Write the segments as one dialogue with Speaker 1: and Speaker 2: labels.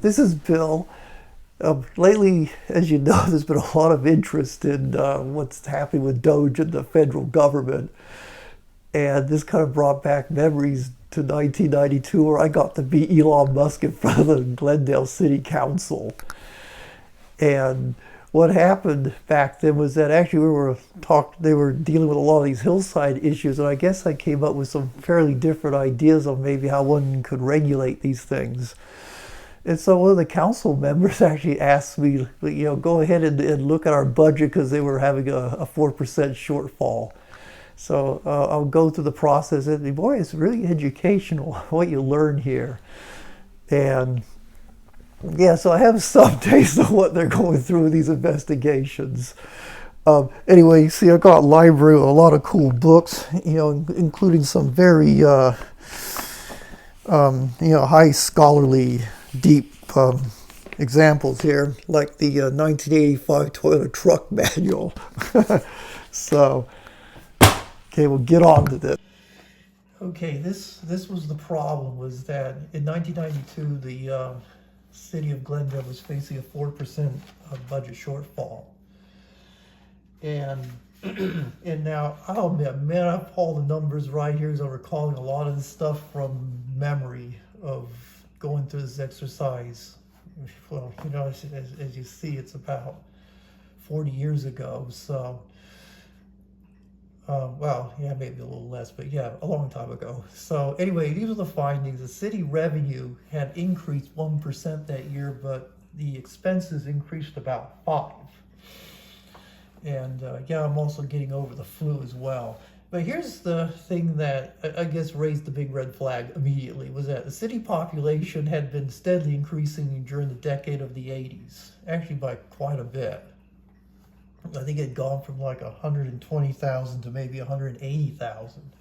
Speaker 1: This is Bill. Lately, as you know, there's been a lot of interest in what's happening with DOGE and the federal government. And this kind of brought back memories to 1992 where I got to meet Elon Musk in front of the Glendale City Council. And what happened back then was that actually they were dealing with a lot of these hillside issues, and I guess I came up with some fairly different ideas on maybe how one could regulate these things. And so one of the council members actually asked me, go ahead and look at our budget because they were having a 4% shortfall. So I'll go through the process, and boy, it's really educational what you learn here. And yeah, so I have some taste of what they're going through with these investigations. Anyway, you see, I got a library with a lot of cool books, including some very, high scholarly, deep examples here, like the 1985 Toyota truck manual. So, okay, we'll get on to this. Okay, this was the problem, was that in 1992, the city of Glendale was facing a 4% budget shortfall. And and now, I'll admit, man, I have all the numbers right here, as I'm recalling a lot of this stuff from memory of going through this exercise. Well, as you see, it's about 40 years ago, so well, yeah, maybe a little less, but yeah, a long time ago. So anyway, these are the findings. The city revenue had increased 1% that year, but the expenses increased about 5%. And yeah, I'm also getting over the flu as well. But here's the thing that I guess raised the big red flag immediately, was that the city population had been steadily increasing during the decade of the 80s, actually by quite a bit. I think it had gone from like 120,000 to maybe 180,000.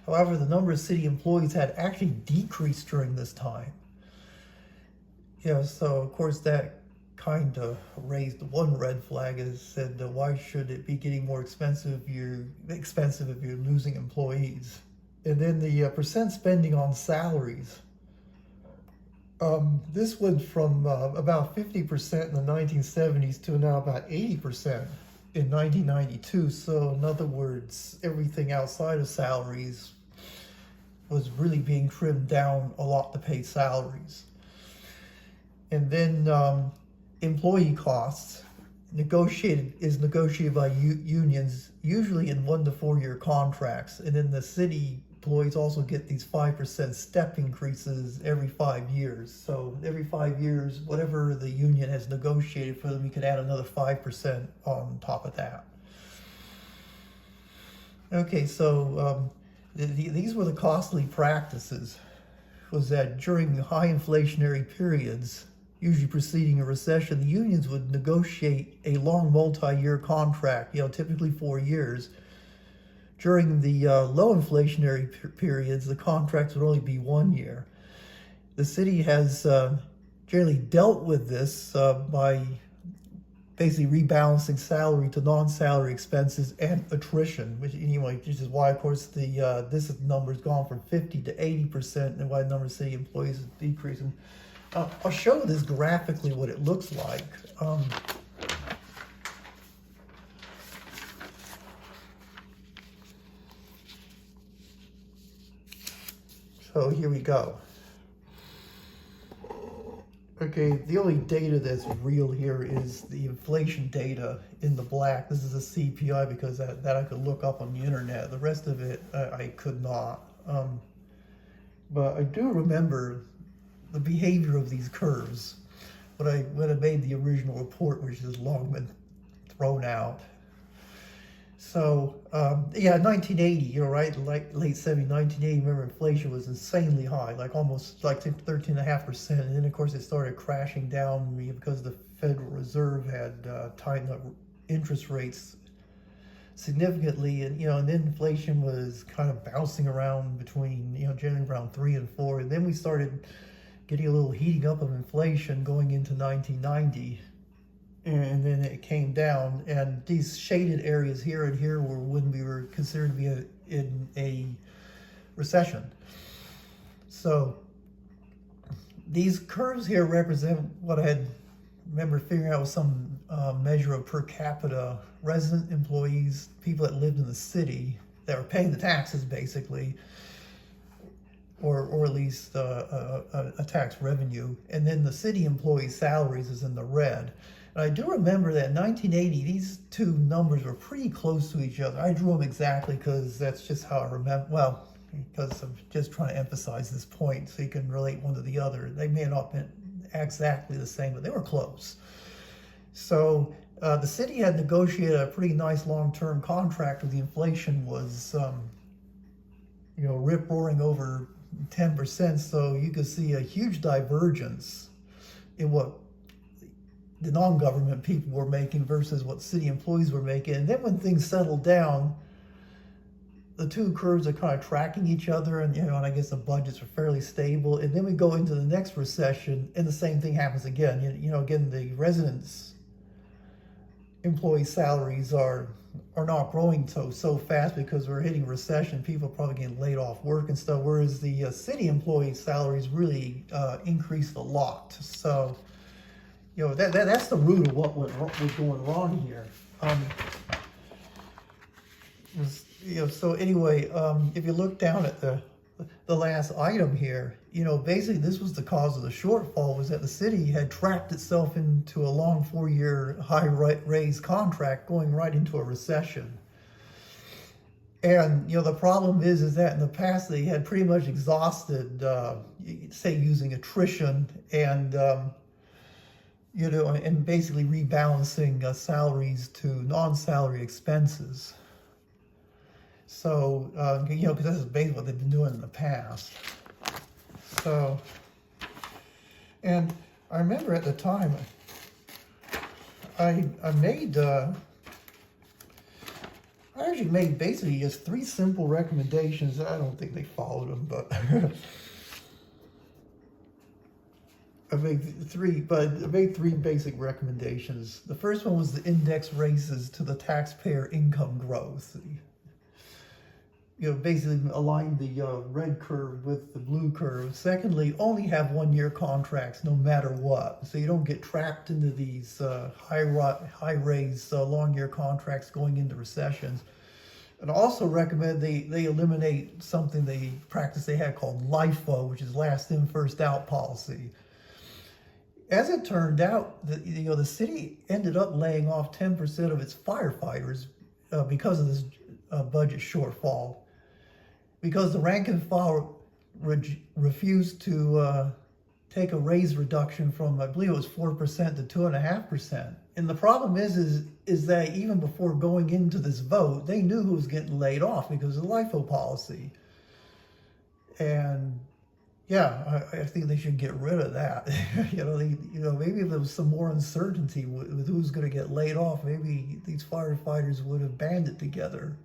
Speaker 1: However, the number of city employees had actually decreased during this time. So of course that kind of raised one red flag, and said, why should it be getting more expensive if you're losing employees? And then the percent spending on salaries. This went from about 50% in the 1970s to now about 80% in 1992. So in other words, everything outside of salaries was really being trimmed down a lot to pay salaries. And then employee costs negotiated by unions, usually in 1 to 4 year contracts. And then the city employees also get these 5% step increases every 5 years. So every 5 years, whatever the union has negotiated for them, you can add another 5% on top of that. Okay, so these were the costly practices, was that during high inflationary periods, usually preceding a recession, the unions would negotiate a long multi-year contract, typically 4 years. During the low inflationary periods, the contracts would only be 1 year. The city has generally dealt with this by basically rebalancing salary to non-salary expenses and attrition, which is why, of course, this number has gone from 50 to 80%, and why the number of city employees is decreasing. I'll show this graphically what it looks like. So here we go. Okay, the only data that's real here is the inflation data in the black. This is a CPI because that I could look up on the internet. The rest of it I could not. But I do remember the behavior of these curves when I made the original report, which has long been thrown out. So, yeah, 1980, right, like late 70s, 1980, remember, inflation was insanely high, almost 13.5%. And then, of course, it started crashing down because the Federal Reserve had tightened up interest rates significantly. And, and then inflation was kind of bouncing around between, generally around 3 and 4. And then we started getting a little heating up of inflation going into 1990. And then it came down, and these shaded areas here and here were when we were considered to be in a recession. So these curves here represent what I had remember figuring out was some measure of per capita resident employees, people that lived in the city that were paying the taxes basically, or at least a tax revenue. And then the city employee salaries is in the red. And I do remember that in 1980, these two numbers were pretty close to each other. I drew them exactly because that's just how I remember, well, because I'm just trying to emphasize this point so you can relate one to the other. They may not have been exactly the same, but they were close. So the city had negotiated a pretty nice long-term contract where the inflation was, rip-roaring over 10%. So you could see a huge divergence in what the non-government people were making versus what city employees were making. And then when things settled down, the two curves are kind of tracking each other, and and I guess the budgets are fairly stable. And then we go into the next recession, and the same thing happens again. Again, the residents' employee salaries are not growing so fast because we're hitting recession. People are probably getting laid off work and stuff. Whereas the city employee salaries really increased a lot. So that's the root of what was going wrong here. So anyway, if you look down at the last item here, basically this was the cause of the shortfall, was that the city had trapped itself into a long 4-year high raise contract going right into a recession. And the problem is that in the past they had pretty much exhausted, say, using attrition and and basically rebalancing salaries to non-salary expenses. So, because this is basically what they've been doing in the past. So, and I remember at the time, I actually made basically just 3 simple recommendations. I don't think they followed them, but I made 3 basic recommendations. The first one was the index raises to the taxpayer income growth. Basically align the red curve with the blue curve. Secondly, only have 1-year contracts no matter what, so you don't get trapped into these high raise long-year contracts going into recessions. And also recommend they eliminate something they had called LIFO, which is last in first out policy. As it turned out, the city ended up laying off 10% of its firefighters because of this budget shortfall, because the rank and file refused to take a raise reduction from, I believe it was 4% to 2.5%. And the problem is that even before going into this vote, they knew who was getting laid off because of the LIFO policy. And yeah, I think they should get rid of that. Maybe if there was some more uncertainty with who's going to get laid off, maybe these firefighters would have banded together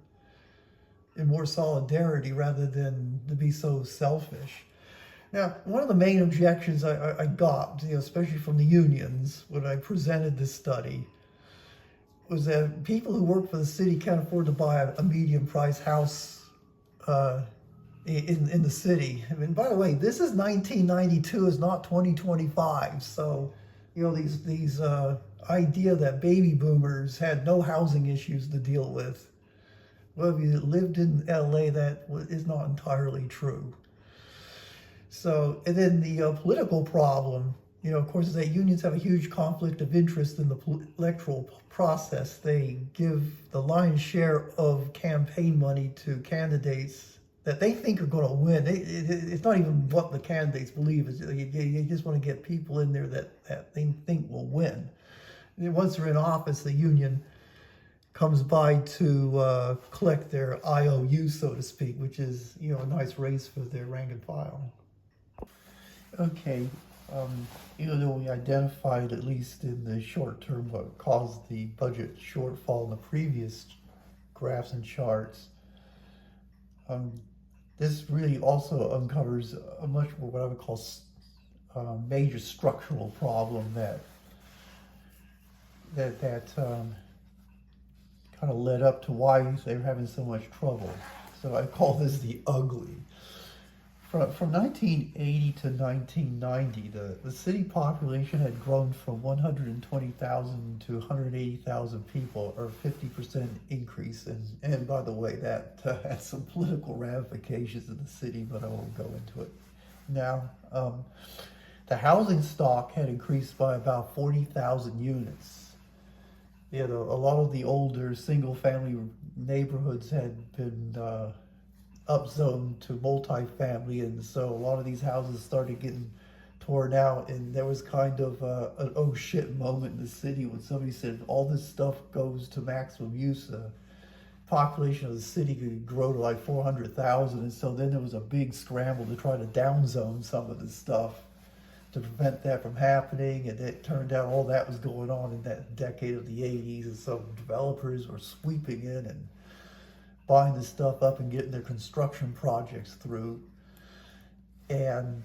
Speaker 1: in more solidarity rather than to be so selfish. Now, one of the main objections I got, especially from the unions when I presented this study, was that people who work for the city can't afford to buy a medium-priced house in the city. I mean, by the way, this is 1992, it's not 2025. So, these idea that baby boomers had no housing issues to deal with. Well, if you lived in LA, that is not entirely true. So, and then the political problem, of course, is that unions have a huge conflict of interest in the electoral process. They give the lion's share of campaign money to candidates that they think are going to win. It's not even what the candidates believe. You just want to get people in there that they think will win. And once they're in office, the union comes by to collect their IOU, so to speak, which is, a nice raise for their rank and file. Okay, even though we identified, at least in the short term, what caused the budget shortfall in the previous graphs and charts, this really also uncovers a much more what I would call major structural problem that kind of led up to why they were having so much trouble. So I call this the ugly. from 1980 to 1990, the city population had grown from 120,000 to 180,000 people, or 50% increase. And by the way, that had some political ramifications in the city, but I won't go into it now. The housing stock had increased by about 40,000 units. You know, a lot of the older single-family neighborhoods had been upzoned to multifamily, and so a lot of these houses started getting torn out, and there was kind of an oh shit moment in the city when somebody said all this stuff goes to maximum use. Population of the city could grow to like 400,000, and so then there was a big scramble to try to downzone some of this stuff to prevent that from happening, and it turned out all that was going on in that decade of the 80s, and so developers were sweeping in and buying this stuff up and getting their construction projects through. And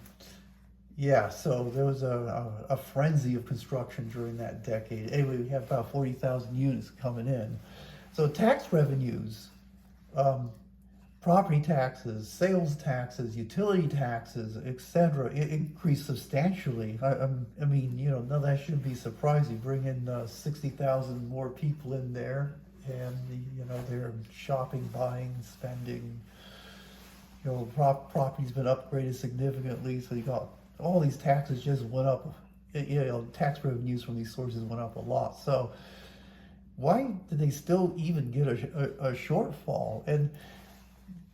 Speaker 1: yeah, so there was a frenzy of construction during that decade. Anyway, we have about 40,000 units coming in. So tax revenues, property taxes, sales taxes, utility taxes, etc., it increased substantially. I mean, you know, none of that should be surprising. Bring in 60,000 more people in there, and you know, they're shopping, buying, spending. You know, property's been upgraded significantly, so you got all these taxes just went up. You know, tax revenues from these sources went up a lot. So why did they still even get a shortfall?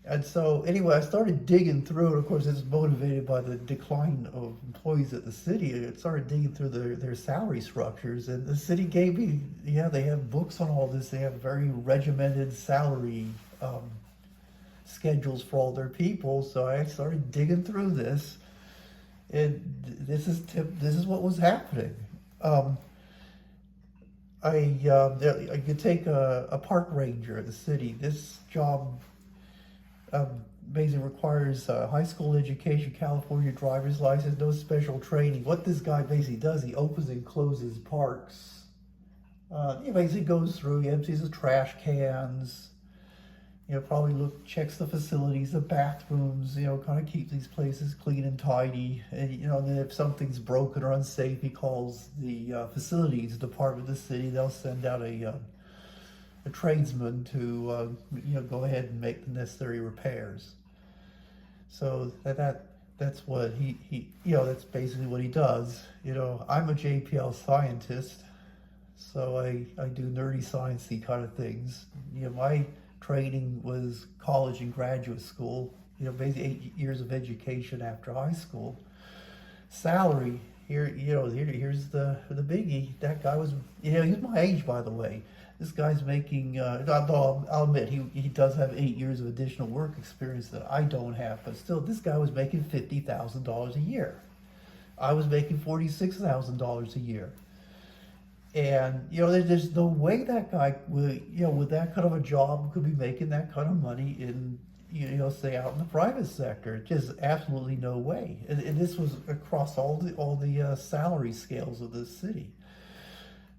Speaker 1: And so anyway, I started digging through it. Of course, it's motivated by the decline of employees at the city. I started digging through their salary structures, and the city gave me, yeah, they have books on all this. They have very regimented salary schedules for all their people. So I started digging through this, and this is what was happening. I could take a park ranger at the city. This job basically requires a high school education, California driver's license, no special training. What this guy basically does, he opens and closes parks. He basically goes through, he empties the trash cans, you know, probably checks the facilities, the bathrooms, you know, kind of keep these places clean and tidy. And, you know, then if something's broken or unsafe, he calls the facilities department of the city. They'll send out a tradesman to you know, go ahead and make the necessary repairs. So that's what he you know, that's basically what he does. You know, I'm a JPL scientist, so I do nerdy sciencey kind of things. You know, my training was college and graduate school. You know, basically 8 years of education after high school. Salary here, you know, here's the biggie. That guy was, you know, he's my age, by the way. This guy's making, I'll admit, he does have 8 years of additional work experience that I don't have, but still, this guy was making $50,000 a year. I was making $46,000 a year. And, you know, there's no way that guy, you know, with that kind of a job could be making that kind of money in, you know, say out in the private sector. Just absolutely no way. And this was across all the salary scales of the city.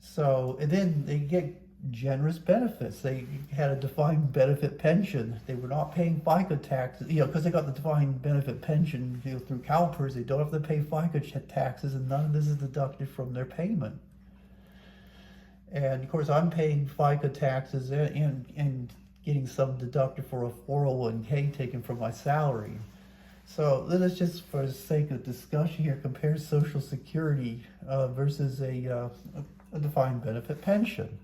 Speaker 1: So, and then they get generous benefits. They had a defined benefit pension. They were not paying FICA taxes, you know, because they got the defined benefit pension, you know, through CalPERS. They don't have to pay FICA taxes, and none of this is deducted from their payment. And of course, I'm paying FICA taxes and getting some deducted for a 401k taken from my salary. So let's just, for the sake of discussion here, compare Social Security versus a defined benefit pension.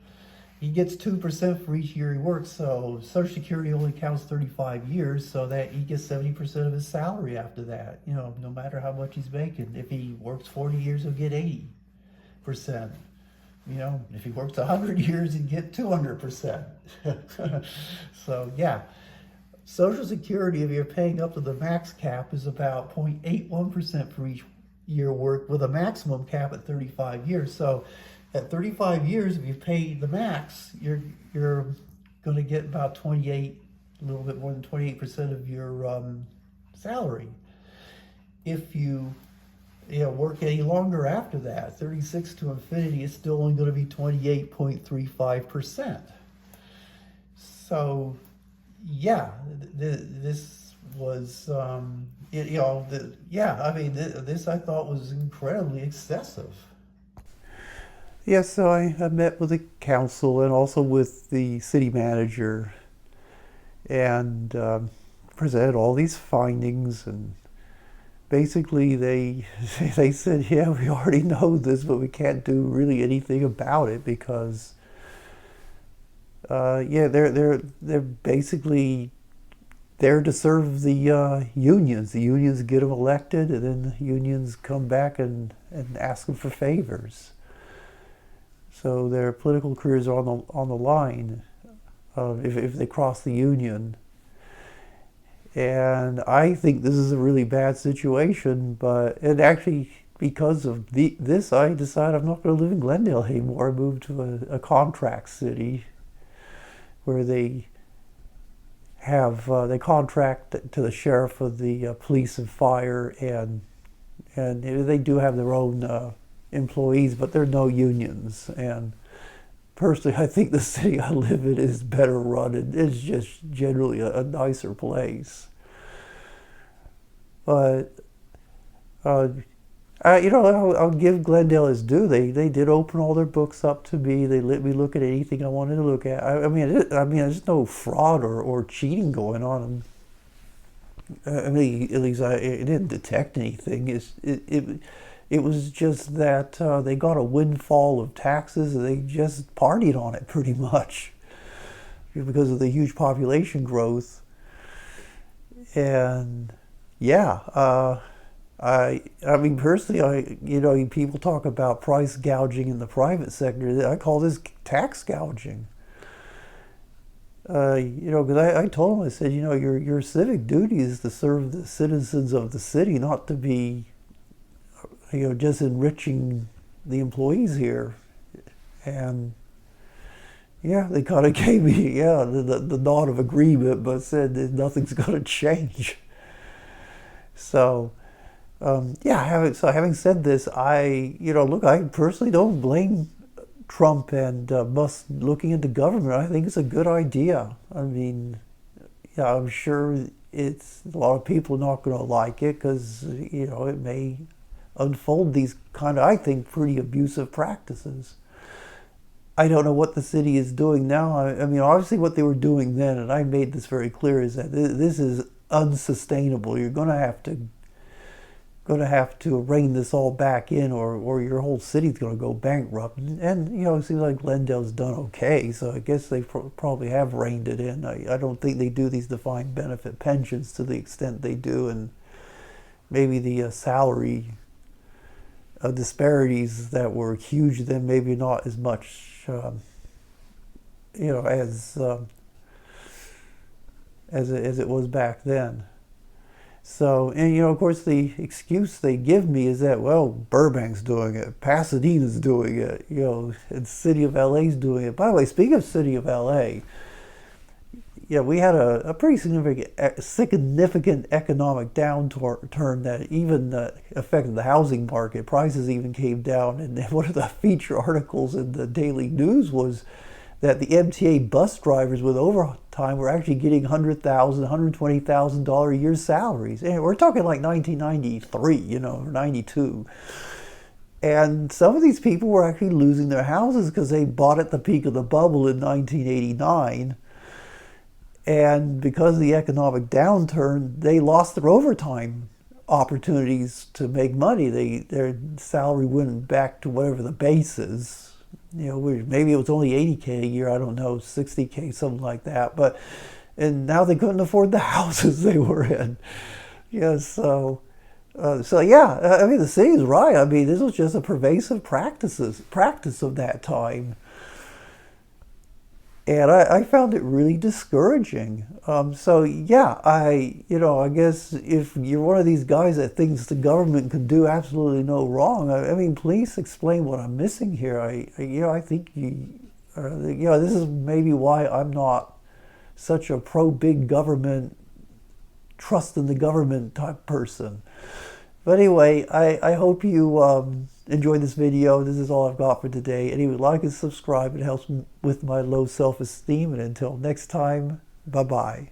Speaker 1: He gets 2% for each year he works, so Social Security only counts 35 years, so that he gets 70% of his salary after that, you know, no matter how much he's making. If he works 40 years, he'll get 80%. You know, if he works 100 years, he'd get 200%. So yeah, Social Security, if you're paying up to the max cap, is about 0.81% for each year worked, with a maximum cap at 35 years. So at 35 years, if you pay the max, you're going to get about 28, a little bit more than 28% of your salary. If you work any longer after that, 36 to infinity, it's still only going to be 28.35%. So, yeah, this was, you know, yeah, I mean, this I thought was incredibly excessive. Yeah, so I met with the council and also with the city manager and presented all these findings, and basically they said, yeah, we already know this, but we can't do really anything about it because yeah, they're basically there to serve the unions. The unions get them elected, and then the unions come back and ask them for favors. So their political careers are on the line if they cross the union. And I think this is a really bad situation, but it actually, because of this, I decided I'm not going to live in Glendale anymore. I moved to a contract city where they have they contract to the sheriff of the police and fire, and they do have their own employees, but there are no unions. And personally, I think the city I live in is better run. It's just generally a nicer place. But you know, I'll give Glendale its due. They did open all their books up to me. They let me look at anything I wanted to look at. I mean, there's no fraud or cheating going on. I mean, at least it didn't detect anything. It was just that they got a windfall of taxes, and they just partied on it pretty much because of the huge population growth. And yeah, I mean, personally, you know, people talk about price gouging in the private sector. I call this tax gouging. You know, because I told them, I said, you know, your civic duty is to serve the citizens of the city, not to be, you know, just enriching the employees here. And yeah, they kind of gave me, yeah, the nod of agreement, but said that nothing's going to change. So yeah, having said this, you know, look, I personally don't blame Trump and Musk looking into government. I think it's a good idea. I mean, yeah, I'm sure a lot of people are not going to like it because, you know, it may unfold these kind of, I think, pretty abusive practices. I don't know what the city is doing now. I mean, obviously what they were doing then, and I made this very clear, is that this is unsustainable. You're going to have to rein this all back in, or your whole city's going to go bankrupt. And you know, it seems like Glendale's done okay, so I guess they probably have reined it in. I don't think they do these defined benefit pensions to the extent they do, and maybe the salary disparities that were huge then, maybe not as much, you know, as it was back then. So, and you know, of course, the excuse they give me is that, well, Burbank's doing it, Pasadena's doing it, you know, and the city of LA's doing it. By the way, speaking of city of LA, yeah, we had a pretty significant economic downturn that even affected the housing market. Prices even came down, and one of the feature articles in the Daily News was that the MTA bus drivers with overtime were actually getting $100,000, $120,000 a year salaries. And we're talking like 1993, you know, or 92. And some of these people were actually losing their houses because they bought at the peak of the bubble in 1989. And because of the economic downturn, they lost their overtime opportunities to make money. Their salary went back to whatever the base is. You know, maybe it was only $80K a year, I don't know, $60K, something like that. And now they couldn't afford the houses they were in. Yeah, so yeah, I mean, the city's right. I mean, this was just a pervasive practice of that time. And I found it really discouraging. So yeah, I guess if you're one of these guys that thinks the government can do absolutely no wrong, I mean, please explain what I'm missing here. I think this is maybe why I'm not such a pro-big government, trust in the government type person. But anyway, I hope you enjoyed this video. This is all I've got for today. Anyway, like and subscribe. It helps with my low self-esteem. And until next time, bye-bye.